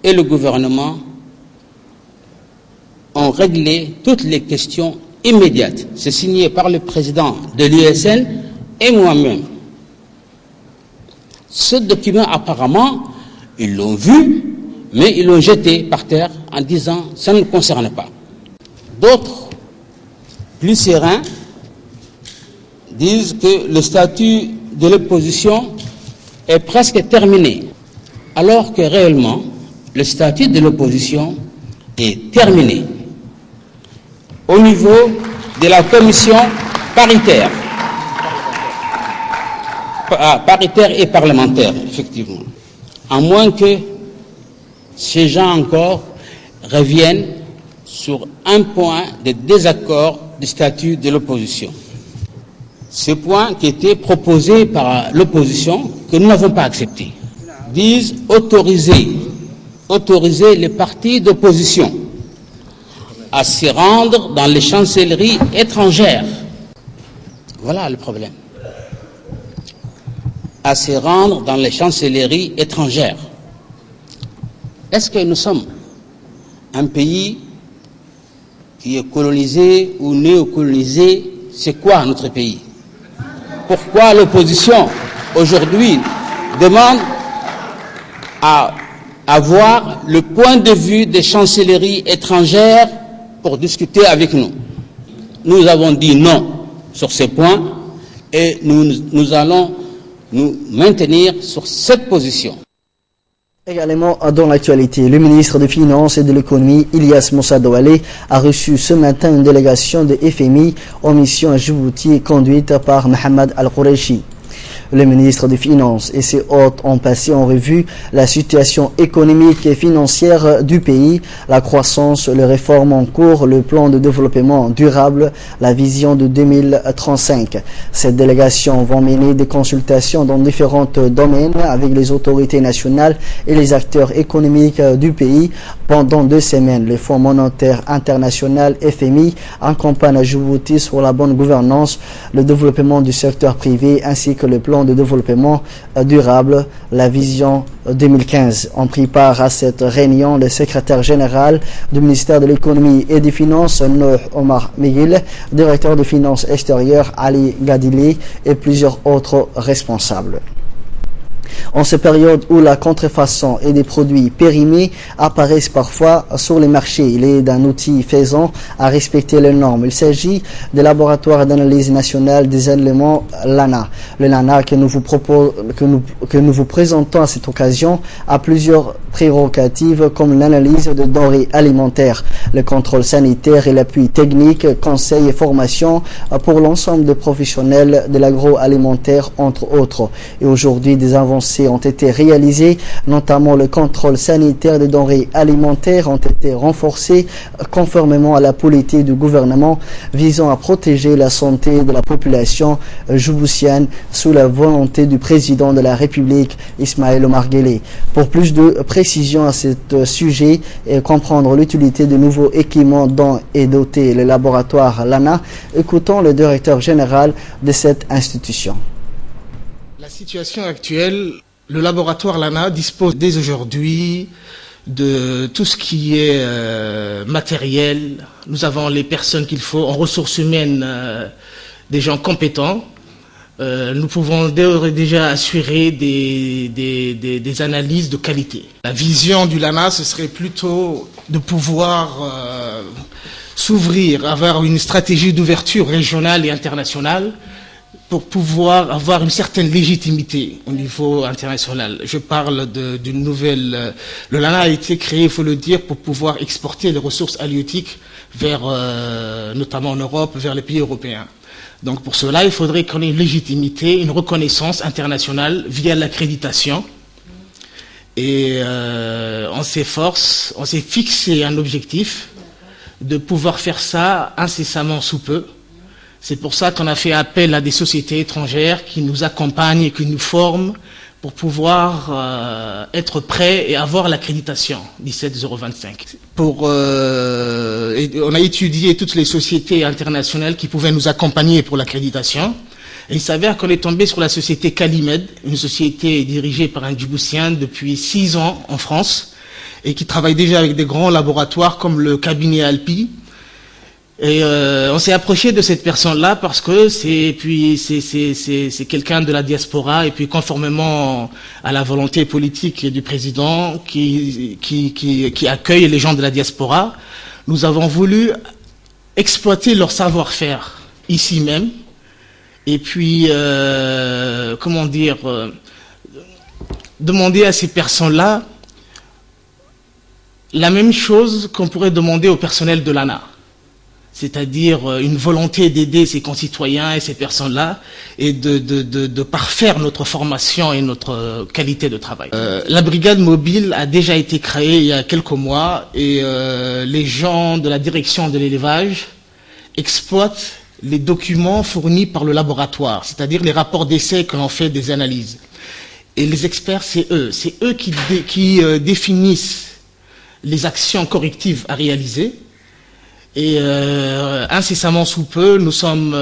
et le gouvernement ont réglé toutes les questions immédiates. C'est signé par le président de l'USN et moi-même. Ce document, apparemment, ils l'ont vu, mais ils l'ont jeté par terre en disant « ça ne nous concerne pas ». D'autres, plus sereins, disent que le statut de l'opposition est presque terminé, alors que réellement, le statut de l'opposition est terminé au niveau de la commission paritaire. Paritaire et parlementaire, effectivement. À moins que ces gens encore reviennent sur un point de désaccord du statut de l'opposition. Ce point qui était proposé par l'opposition, que nous n'avons pas accepté, disent autoriser les partis d'opposition à se rendre dans les chancelleries étrangères. Voilà le problème. À se rendre dans les chancelleries étrangères. Est-ce que nous sommes un pays qui est colonisé ou néocolonisé? C'est quoi notre pays? Pourquoi l'opposition aujourd'hui demande à avoir le point de vue des chancelleries étrangères pour discuter avec nous? Nous avons dit non sur ce point et nous allons nous maintenir sur cette position. Également dans l'actualité, le ministre des Finances et de l'Économie, Ilyas Moussa Douale, a reçu ce matin une délégation de FMI en mission à Djibouti conduite par Mohamed Al-Quraishi. Le ministre des Finances et ses hôtes ont passé en revue la situation économique et financière du pays, la croissance, les réformes en cours, le plan de développement durable, la vision de 2035. Cette délégation va mener des consultations dans différents domaines avec les autorités nationales et les acteurs économiques du pays pendant 2 semaines. Le Fonds monétaire international FMI accompagne à Djibouti sur la bonne gouvernance, le développement du secteur privé ainsi que le plan de développement durable, la vision 2015. On prit part à cette réunion le secrétaire général du ministère de l'économie et des finances, Nuh Omar Miguel, directeur de finances extérieures, Ali Gadili et plusieurs autres responsables. En cette période où la contrefaçon et des produits périmés apparaissent parfois sur les marchés, il est d'un outil faisant à respecter les normes. Il s'agit du laboratoire d'analyse nationale des aliments LANA. Le LANA que nous vous présentons à cette occasion a plusieurs prérogatives comme l'analyse de denrées alimentaires, le contrôle sanitaire et l'appui technique, conseil et formation pour l'ensemble des professionnels de l'agroalimentaire entre autres. Et aujourd'hui, des avancées ont été réalisées, notamment le contrôle sanitaire des denrées alimentaires ont été renforcés conformément à la politique du gouvernement visant à protéger la santé de la population djiboutienne sous la volonté du président de la République, Ismaël Omar Guelleh. Pour plus de précision à ce sujet et comprendre l'utilité de nouveaux équipements dont est doté le laboratoire LANA, écoutons le directeur général de cette institution. La situation actuelle, le laboratoire LANA dispose dès aujourd'hui de tout ce qui est matériel. Nous avons les personnes qu'il faut en ressources humaines, des gens compétents. Nous pouvons déjà assurer des analyses de qualité. La vision du LANA, ce serait plutôt de pouvoir s'ouvrir, avoir une stratégie d'ouverture régionale et internationale pour pouvoir avoir une certaine légitimité au niveau international. Je parle d'une nouvelle... Le LANA a été créé, il faut le dire, pour pouvoir exporter les ressources halieutiques vers, notamment en Europe, vers les pays européens. Donc pour cela, il faudrait qu'on ait une légitimité, une reconnaissance internationale via l'accréditation. Et on s'efforce, on s'est fixé un objectif de pouvoir faire ça incessamment sous peu. C'est pour ça qu'on a fait appel à des sociétés étrangères qui nous accompagnent et qui nous forment pour pouvoir être prêts et avoir l'accréditation 17025. On a étudié toutes les sociétés internationales qui pouvaient nous accompagner pour l'accréditation. Et il s'avère qu'on est tombé sur la société Calimed, une société dirigée par un Djiboutien depuis 6 ans en France, et qui travaille déjà avec des grands laboratoires comme le cabinet Alpi. Et on s'est approché de cette personne-là parce que c'est quelqu'un de la diaspora, et puis conformément à la volonté politique du président qui accueille les gens de la diaspora, nous avons voulu exploiter leur savoir-faire ici même, et puis demander à ces personnes-là la même chose qu'on pourrait demander au personnel de l'ANA. C'est-à-dire une volonté d'aider ces concitoyens et ces personnes-là, et de parfaire notre formation et notre qualité de travail. La brigade mobile a déjà été créée il y a quelques mois, et les gens de la direction de l'élevage exploitent les documents fournis par le laboratoire, c'est-à-dire les rapports d'essai que l'on fait des analyses. Et les experts, c'est eux qui définissent les actions correctives à réaliser. Et incessamment sous peu, nous sommes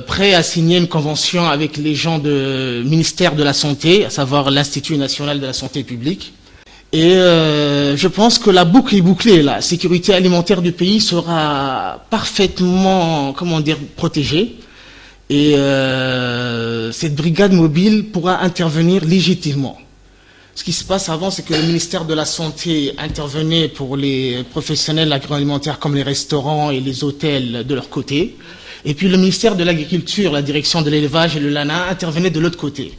prêts à signer une convention avec les gens du ministère de la Santé, à savoir l'Institut national de la santé publique. Et je pense que la boucle est bouclée. La sécurité alimentaire du pays sera parfaitement, protégée. Et cette brigade mobile pourra intervenir légitimement. Ce qui se passe avant, c'est que le ministère de la Santé intervenait pour les professionnels agroalimentaires comme les restaurants et les hôtels de leur côté. Et puis le ministère de l'Agriculture, la direction de l'élevage et le LANA intervenaient de l'autre côté.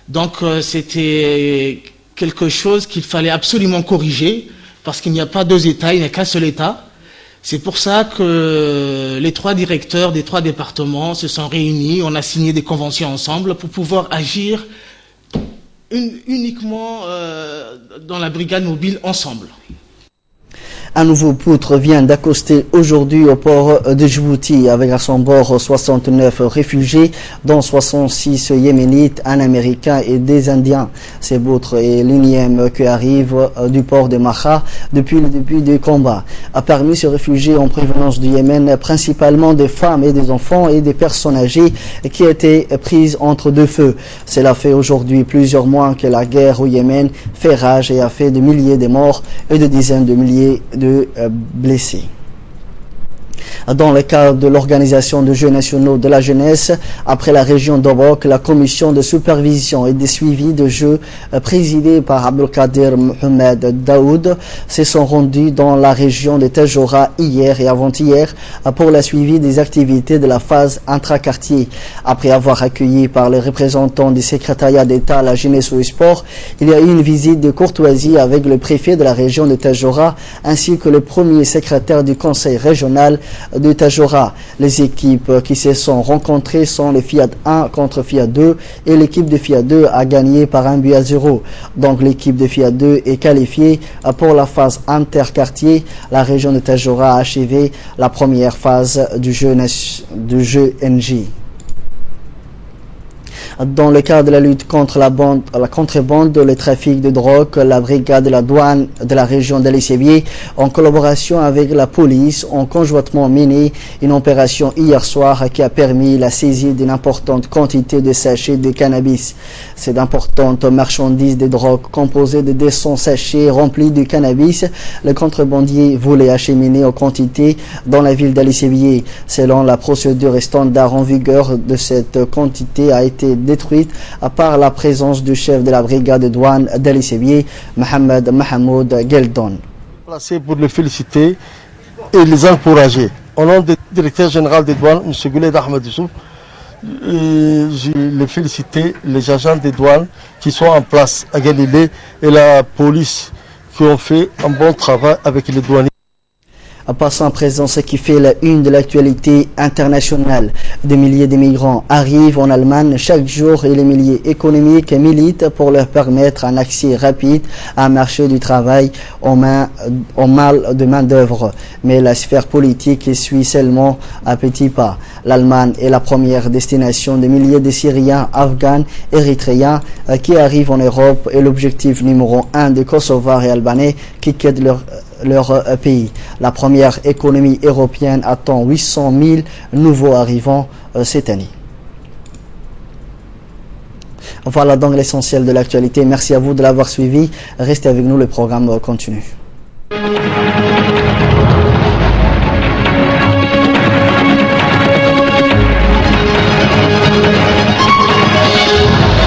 Donc c'était quelque chose qu'il fallait absolument corriger, parce qu'il n'y a pas deux États, il n'y a qu'un seul État. C'est pour ça que les trois directeurs des trois départements se sont réunis, on a signé des conventions ensemble pour pouvoir agir uniquement dans la brigade mobile ensemble. Un nouveau poutre vient d'accoster aujourd'hui au port de Djibouti avec à son bord 69 réfugiés, dont 66 yéménites, un Américain et des Indiens. Ces poutres est l'unième qui arrive du port de Maha depuis le début des combats. Parmi ces réfugiés en provenance du Yémen, principalement des femmes et des enfants et des personnes âgées qui étaient prises entre deux feux. Cela fait aujourd'hui plusieurs mois que la guerre au Yémen fait rage et a fait de milliers de morts et de dizaines de milliers de blessés. Dans le cadre de l'organisation des Jeux nationaux de la jeunesse, après la région d'Obok, la commission de supervision et de suivi de Jeux présidée par Abdelkader Mohamed Daoud se sont rendus dans la région de Tadjoura hier et avant-hier pour le suivi des activités de la phase intra-quartier. Après avoir accueilli par les représentants du secrétariat d'État à la jeunesse et au sport, il y a eu une visite de courtoisie avec le préfet de la région de Tadjoura ainsi que le premier secrétaire du conseil régional de Tadjoura. Les équipes qui se sont rencontrées sont les Fiat 1 contre Fiat 2 et l'équipe de Fiat 2 a gagné par 1-0. Donc l'équipe de Fiat 2 est qualifiée pour la phase interquartier. La région de Tadjoura a achevé la première phase du jeu NJ. Dans le cadre de la lutte contre la contrebande, le trafic de drogue, la brigade de la douane de la région d'Ali-Sébié, en collaboration avec la police, ont conjointement mené une opération hier soir qui a permis la saisie d'une importante quantité de sachets de cannabis. Cette importante marchandise de drogue composée de 200 sachets remplis de cannabis, le contrebandier voulait acheminer en quantité dans la ville d'Ali-Sébié. Selon la procédure standard en vigueur de cette quantité a été détruite à part la présence du chef de la brigade de douane d'Ali-Sébié, Mohamed Mahamoud Geldon. Placé pour le féliciter et les encourager. Au nom du directeur général des douanes, M. Gouled Ahmed Youssouf, je les féliciter les agents des douanes qui sont en place à Galilée et la police qui ont fait un bon travail avec les douaniers. Passons à présent ce qui fait la une de l'actualité internationale. Des milliers de migrants arrivent en Allemagne chaque jour et les milliers économiques militent pour leur permettre un accès rapide à un marché du travail en mal de main-d'œuvre. Mais la sphère politique suit seulement à petits pas. L'Allemagne est la première destination de milliers de Syriens, Afghans, Érythréens qui arrivent en Europe et l'objectif numéro 1 des Kosovars et Albanais qui quittent leur pays. La première économie européenne attend 800 000 nouveaux arrivants cette année. Voilà donc l'essentiel de l'actualité. Merci à vous de l'avoir suivi. Restez avec nous, le programme continue.